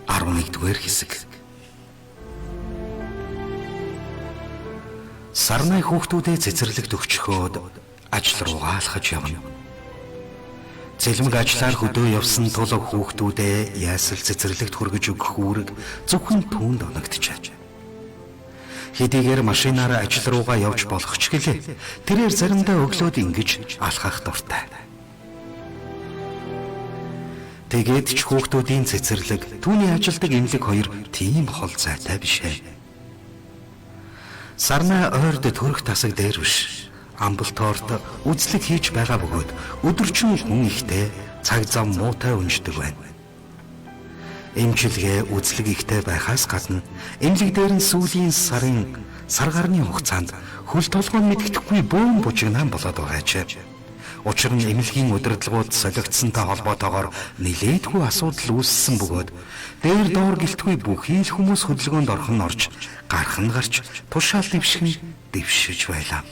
11-р хэсэг. Сарнай хүүхдүүдэд цэцэрлэгт өгчхөөд ажил руугаа алхаж явна. Цэлмэг ажиллаар хөдөө явсан тул хүүхдүүдээ яасал цэцэрлэгт хүргэж өгөх үүрэг зөвхөн түүнд оногдчихэ. Хэдийгээр машинаараа ажил руугаа явж болох ч гэлээ тэрээр заримдаа өглөөд ингэж алхах дуртай. Тэгээд ч хүүхдүүдийн цэцэрлэг түүний ажилдаг эмнэлэг хоёр тийм хол зайтай биш ээ. Сарнай ойрд төрөх тасаг дээр биш. Амбулторт үзлэг хийж байгаа бөгөөд өдөржин хүн ихтэй цаг зам муутай унждаг байна. Эмчилгээ үзлэг ихтэй байхаас гадна эмнэлэг дээр нь сүүлийн сар гарны хугацаанд хөл толгойн мэддэхгүй бөөн бужигнаан болоод байгаа ч. Учир нь эмнэлгийн удирдлагууд солигдсонтой холбоотойгоор нэлээдгүй асуудал үүссэн бөгөөд дээр доор гэлтгүй бүхий л хүмүүс хөдөлгөөнд орхон орж гарах нь гарч тушаал дэвших нь дэвшиж байлаа.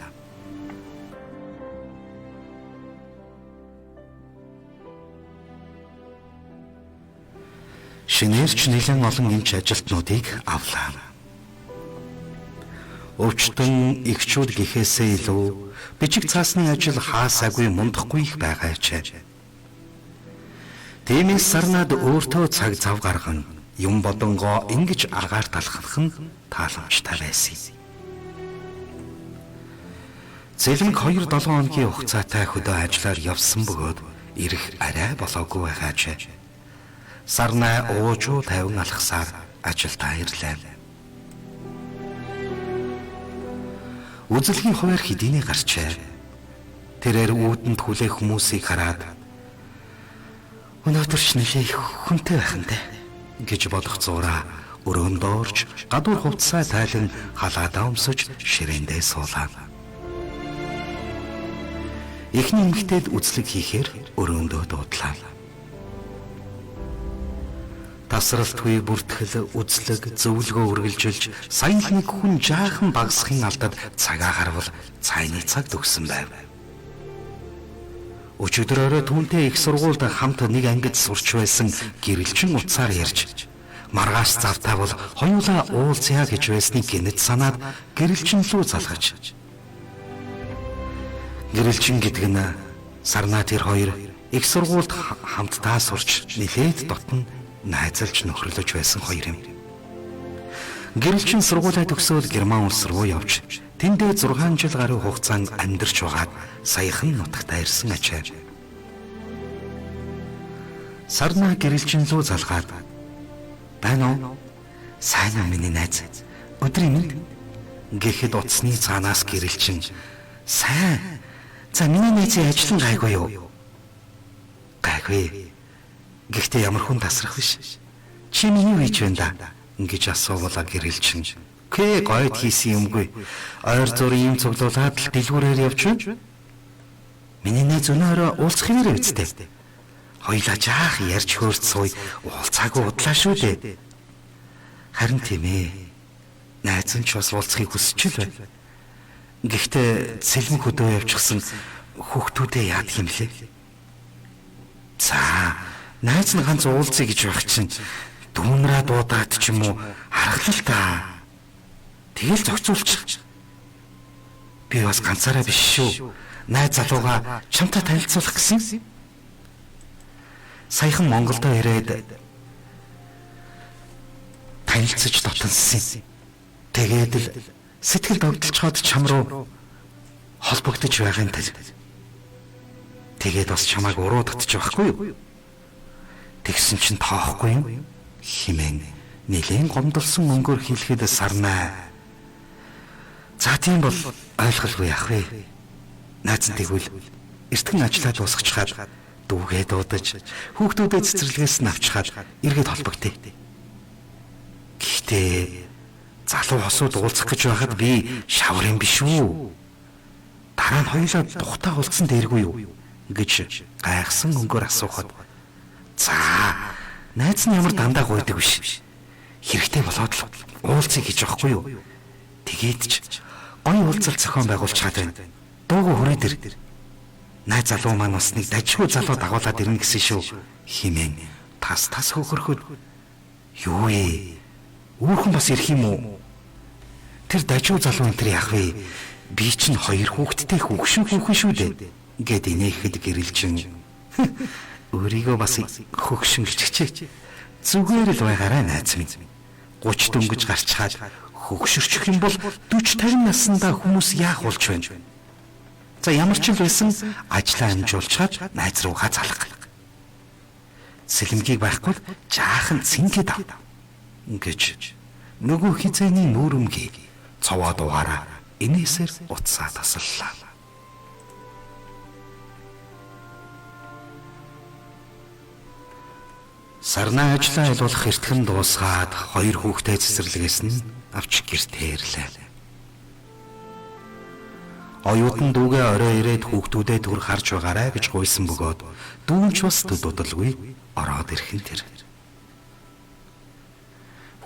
Шинээрч нэлээд олон эмч ажилтнуудыг авлаа. Өвчтөн эхчүүд гэхээсээ илүү бичиг цаасны ажил хаасаагүй мундахгүй их байгаа ч. Тиймээс Сарнад өөртөө цаг зав гарган юм бодонгоо ингэж аргаар талхах нь тааламжтай байсан. Цэлмэг 2-7 хоногийн хугацаатай хөдөө ажиллаар явсан бөгөөд ирэх арай болоогүй байгаа ч. Сарнай уужуу тавин алхасаар ажилдаа ирлээ. Үзэлгийн хуваар хэдийнэ гарчээ. Тэрээр үүдэнд хүлээх хүмүүсийг хараад өнөөдөр ч нэлээ хүнтэй байх нь гэж бодох зураа өрөөндөрж гадуур хувцсаа тайлан халаадаа өмсөж ширээндээ суулаа. Эхний эмэгтэйд үзлэг хийхээр өрөөндөө дуудлаа. Тасралтгүй бүртгэл үзлэг зөвлөгөө үргэлжилж сая л нэг хүн жаахан багсахын алдад цагаа гарвал цайны цаг төгсөн байв. Өчигдөр түүнтэй их сургуульд хамт нэг ангид сурч байсан гэрэлчин утсаар ярьж маргааш завтаа бол хоёулаа уулзъя гэж байсныг гинэт санаад гэрэлчин лүү залгаж. Гэрэлчин гэдэг нь Сарнай тэр хоёр их сургуульд хамтдаа сурч нэлээд дотн найзалж нөхрөлөж байсан хоёр юм. Гэрэлчин сургуулаа төгсөөд Герман улс руу явж тэндээ 6 жил гаруй хугацаанд амьдарч байгаад саяхан нутагтаа ирсэн ачаа. Сарнай гэрэлчин лүү залгаад "Байна уу? Сайн уу миний найз? Өдрийн мэнд" гэхэд утасны цаанаас гэрэлчин "Сайн. За миний найзын ажил нь гайгүй юу?" "Гайгүй. Гэхдээ ямар хүн тасрах биш. Чи миний үйж байна да" гэж асуувала гэрэлчин. Гойд хийсэн юмгүй. Ойр зургийн юм цуглуулад л дэлгүүрээр явж байна. Миний найз өнөөрөө уулзах юмэр үсттэй. Хоёлаа жаах ярьж хөөрц суй уулзаагүй удлаа шүү дээ. Харин тийм ээ. Найз нь ч бас уулзахыг хүсэж л байна. Гэхдээ цэлмэг хөдөө явчихсан хүүхдүүдээ яадаг юм лээ. За найз нь ганц уулзъя гэж байх чинь дүүнраа дуудаад ч юм уу харгалал та. Тэгэл зохицуулчих. Би бас ганцаараа биш шүү. Найз залууга чамтай танилцуулах гэсэн. Саяхан Монголдо ирээд танилцж дотонсон. Тэгээд л сэтгэл догдолцоход чам руу холбогдож байгаан тал. Тэгээд бас чамайг уруудагдчих байхгүй юу? Тэгсэн чинь тоохгүй юм химэн нэлээд гомдолсон өнгөөр хэлэхэд Сарнай "За тийм бол ойлголгүй яах вэ? Найз нь тэгвэл эртхэн ажиллаа дуусгачаад дүүгээ дуудаж хүүхдүүдэд цэцэрлэгээс нь авчгаад эргээд холбогдъё. Гэхдээ залуу хосууд уулзах гэж байхад би шавар юм биш үү? Дараа нь хоёулаа тухтаа уулзсан дээргүй юу?" гэж гайхсан өнгөөр асуухад "За, найз нь ямар дандаа гойдаг биш. Хэрэгтэй болоод л уулзъя гэж байхгүй юу? Тэгээд ч гоё уулзалт зохион байгуулж чад байна. Дуугүй хүрээ дэр. Найз залуу маань бас нэг дажгүй залуу дагуулад ирнэ гэсэн шүү" хэмээн тас хөхөрхөд Юу вэ? Өөрхөн бас ирэх юм уу? Тэр дажуу залуу энэ яах вэ? Би чинь 2 хүүхэдтэй хөвгшин шүү дээ. Гэт инээхэд гэрэлжин. Өөрийгөө бас хөвгшин гिचгчээ. Зүгээр л байгаарай найз минь. 30 дөнгөж гарчхаад хөвгшөрчих юм бол 40-50 наснда хүмүүс яах болж байна? За ямар ч л байсан ажлаа амжуулчаад найз руугаа залах. Сэлэмгийг байхгүй жаахан цэнгэд ав. Ингэж нөгөө хизээний нүүрэмгийг цовоо дугаараа инээсээр утсаа тасаллаа. Сарнаа ажлаа айлуулах эртхэн дуусгаад 2 хүүхдээ цэцэрлэгээс нь авч гэртээ ирлээ. Оюутан дүүгээ орой ирээд хүүхдүүдэд түр харж байгаарай гэж гуйсан бөгөөд дүүнч бас дудалгүй ороод ирхэн тэр.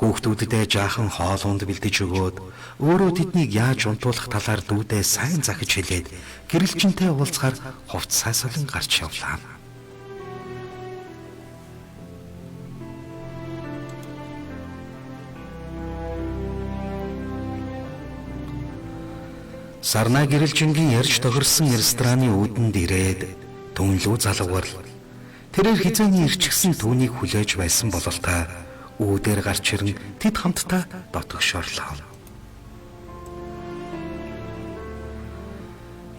Хүүхдүүдэд жаахан хоолунд бэлдэж өгөөд өөрөө тэднийг яаж унтуулах талаар дүүдээ сайн захиж хэлээд гэрэлжинтэй уулзахаар хувцсаа солон гарч явлаа. Сарнаа гэрэлжингийн ярьж тохирсон рестораны үүдэнд ирээд түнлүү залгуурл. Тэрээр хизээний ирчихсэн түүнийг хүлээж байсан бололтой үүдээр гарч ирэн тэд хамтдаа дотгошорлоо.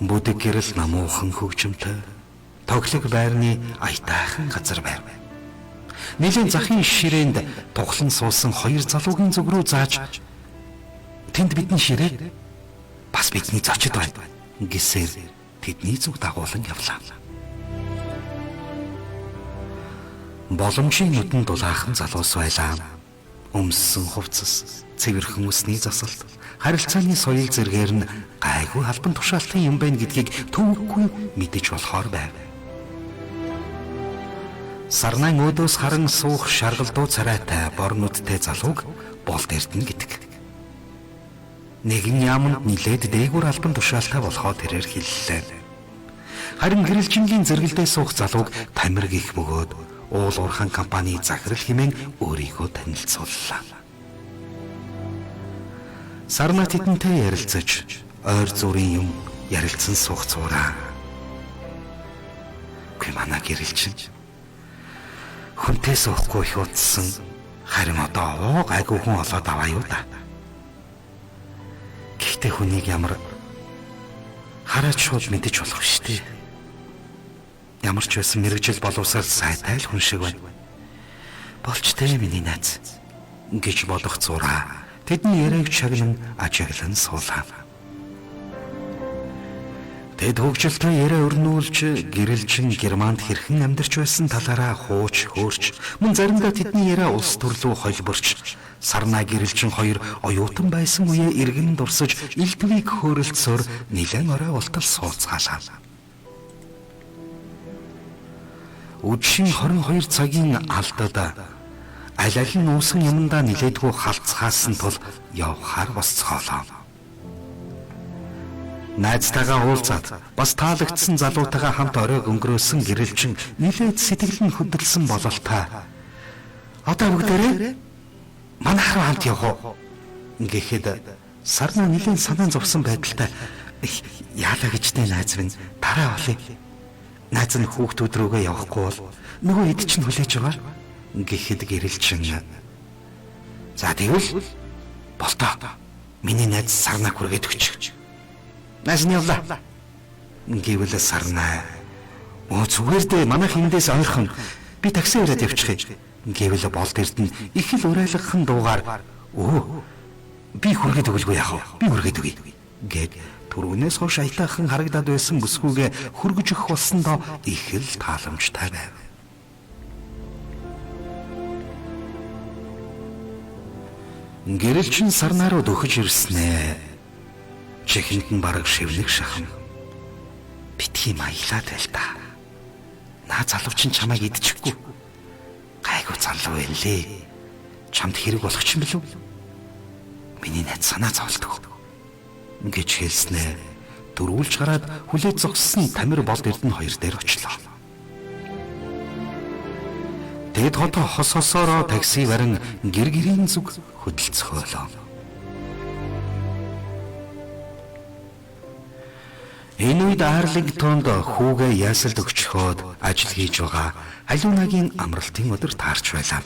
Бүдэг гэрэл намуухан хөгжимтэй тоглог байрны аятайхан газар байв. Нилийн захын ширээнд тухлан суусан 2 залуугийн зүг рүү зааж тэнд бидний ширээ бас бидний зочид байна гэсээр тэдний зүг дагуулan явлаа. Боломжийн нүдэн дулаахан залуус байлаа. Өмссөн хувцас, цэвэрхэн үсний засалт, харилцааны соёл зэргээр нь гайгүй албан тушаалтын юм байна гэдгийг төвөггүй мэдэж болохоор байв. Сарнаа өөдөөс харан суух шаргалдуу царайтай бор нүдтэй залууг болд эрдэнэ гэдэг. Нэгэн яамд нилээд дээгүүр албан тушаалтай болохоо тэрээр хэллээ. Харин гэрэлжингийн зэрэгэлдээ суух залууг тамир гих бөгөөд уул уурхайн компани захирал хэмээн өөрийгөө танилцууллаа. Сарнаа тэдэнтэй ярилцаж ойр зүрийн юм ярилцсан суух цуураа. Гэхдээ манай гэрэлжин хүнтэй суухгүй их удсан, харин одоо гайгүй хүн олоод аваа юу да. Гэхдээ хүнийг ямар хараад шууд мэдэж болох штеп. Ямар ч байсан мэрэгжил боловсрал сайтай л хүн шиг байна. Болчтой миний найз гэж бодох зураа тэдний яриаг чагнан ажиглан суулаа. Тэд хөгжилтэй яриа өрнүүлж гэрэлжин Германд хэрхэн амьдарч байсан талаараа хууч хөөрч мөн заримдаа тэдний яриа улс төрлөө холборч Сарнаа гэрэлжин 2 оюутан байсан үеэ иргэн дурсаж элдвийг хөөрөлцөөр нилээн орой ултал сууцгаалаа. Өдшин 22 цагийн алдад аль аль нь үүсэн юмдаа нилээдгүй халцгаасан тул явхаар босцоолоо. Найзтайгаа уулзаад бас таалагдсан залуутайгаа хамт оройг өнгөрөөсөн гэрэлжин нилээд сэтгэл нь хөдөлсөн бололтой. Одоо бүгдээрээ манайх руу хамт явах уу гэхэд Сарнаа нилээн санаан зовсон байдалтай яалаа гэжтэй найз минь тараа олъё. Найз нь хүүхдүүд рүүгээ явахгүй бол нөгөө хэд ч нь хүлээж байгаа гэхэд гэрэлжин. За тэгвэл болтоо. Миний найз Сарнааг хүргээд өгч. Найз нь явлаа. Гэвэл Сарнаа оо зүгээр дээ манайх эндээс ойрхон би такси ураад явчих юм. Гэвэл болд эрдэнэ их л урайлгахын дуугаар өө би хүргээд өгөлгүй яах вэ? Би хүргээд өгье гэд түрүүнээс хойш аятайхан харагдаад байсан бүсгүйгээ хөргөж өгөх болсондоо их л тааламжтай байв. Гэрэлжин Сарнаа руу дөхөж ирснээ. Чихэнд нь бараг шивнэг шахам. Битгий маялаад байл та. Наа залуучин чамайг идчихгүй. Гайгүй залуу байлээ. Чамд хэрэг болох ч юм бэлүү? Миний найз санаа зовлдог гэж хэлснээр дөрвүүлж гараад хүлээж зогссон тамир болд эрдэнэ 2 дээр очлоо. Тэгэд хот хос хосоороо такси барин гэр-гэрийн зүг хөдөлцөхөөлөө. Энэ үед Арлингтонд хүүгээ ясалд өгчхөөд ажил хийж байгаа Халиунагийн амралтын өдөр таарч байлаа.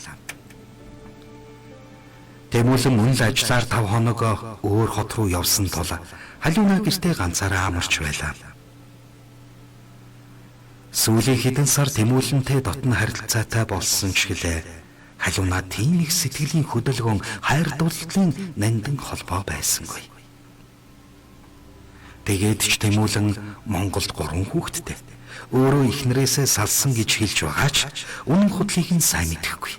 Тэмүүлэн мөн л ажиллаар 5 хоног өөр хот руу явсан тул Халиуна гэртээ ганцаараа амарч байлаа. Сүүлийн хэдэн сар Тэмүүлэнтэй дотн харилцаатай болсон ч гэлээ Халиуна тийм их сэтгэлийн хөдөлгөөн хайр дурлалын нандин холбоо байсангүй. Тэгээд ч Тэмүүлэн Монголд 3 хүүхэдтэй. Өөрөө эхнэрээсээ салсан гэж хэлж байгаа ч үнэн худлыг нь сайн мэдэхгүй.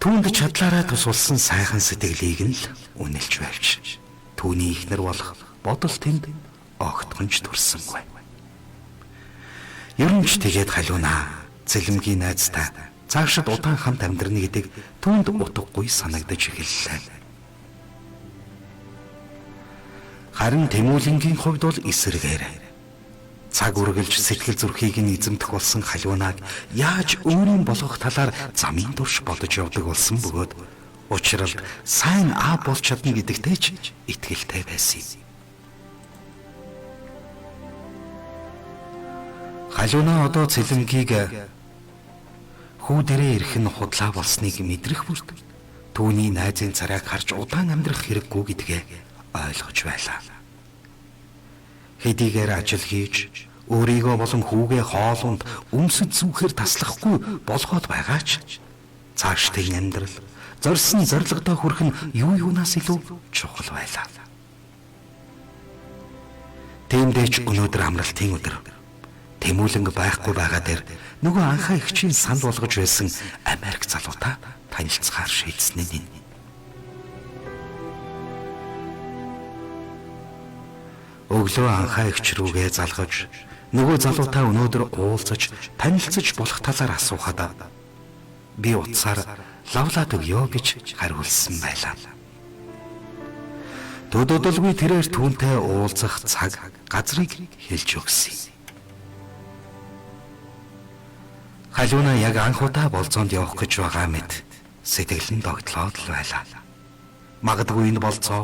Түүнд чадлаараа тусалсан сайхан сэтгэлийг нь л үнэлж байвч түүний эхнэр болох бодол тэнд огтхонч төрсөнгүй. Ер нь ч тэгээд Халиуна Цэлмгийн найзтай цаашид удаан хамт амьдрна гэдэг түүнд утгагүй санагдаж эхэллээ. Харин Тэмүүлэнгийн хувьд бол эсэргээр цаг үргэлж сэтгэл зүрхийг нь эзэмдэх болсон Халиунаг яаж өөрийн болгох талаар замын турш бодож явдаг болсон бөгөөд учрал сайн аав болж чадна гэдэгтэй ч итгэлтэй байсан юм. Халиуна одоо Цэлмгийг хүү дээрээ ирэх нь худлаа болсныг мэдрэх бүрт түүний найзын царайг харж удаан амьдрах хэрэггүй гэдгээ ойлгож байлаа. Хэдийгээр ажил хийж өөрийгөө болон хүүгээ хоолунд өмсөж зүүхээр таслахгүй болгоод байгаа ч цаашдын амьдрал зорьсон зорилгодоо хүрэх нь юу юунаас илүү чухал байлаа. Тиймдээ ч өнөөдөр амралтын өдөр Тэмүүлэн байхгүй байгаа дээр нөгөө анхаа эгчийн санд болгож байсан Америк залуутай танилцахаар шийдсэн нь. Өглөө анхаа эгч рүүгээ залгаж нөгөө залуутай өнөөдөр уулзаж танилцаж болох талаар асуухад би утсаар лавлаад өгье гэж хариулсан байлаа. Төдөөдөлгүй тэрээр түүнтэй уулзах цаг газрыг хэлж өгсөн. Халиуна яг анхудаа болцоонд явах гэж байгаа мэт сэтгэл нь догтлоод л байлаа. Магадгүй энэ болцоо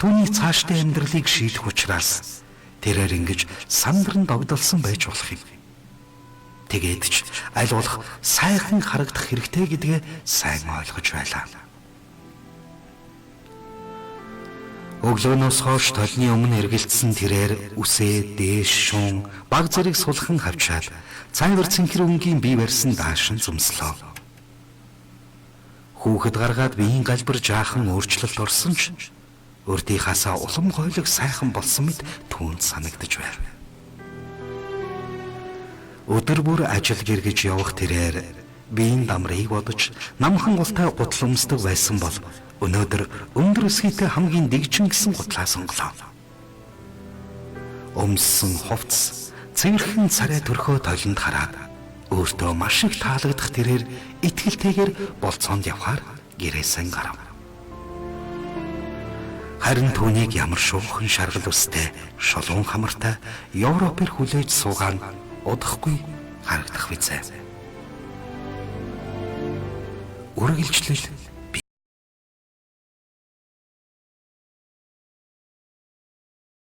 түүний цаашдын амьдралыг шийдэх учраас тэрээр ингэж сандран догдолсон байж болох юм. Тэгээд ч аль болох сайхан харагдах хэрэгтэй гэдгээ сайн ойлгож байлаа. Өглөөнөөс хойш толны өмнө эргэлдсэн тэрээр үсээ, дээш, шуун, баг зэрэг сулхан хавчаад цайвар цэнхэр өнгийн бие барьсан даашин зумслоо. Хүүхэд гаргаад биеийн галбар жаахан өөрчлөлт орсон ч өрдийнхаасаа улам гойлог сайхан болсон мэт түүнд санагдаж байв. Өдөр бүр ажил гэргэж явах тэрээр биеийн дамрыг бодож намхан гултай гутал өмсдөг байсан бол өнөөдөр өндөр өсгийтэй хамгийн дэгжин гэсэн гутлаа сонголоо. Өмссөн хувцс цэвэрхэн царай төрхөө толинд хараад өөртөө маш их таалагдах тэрээр итгэлтэйгээр болцоонд явхаар гэрээсэн гарав. Харин түүнийг ямар шуухан шаргал үстэй, шулуун хамартай Европээр хүлээж суугаад удахгүй харагдах визээ. Үргэлжлэл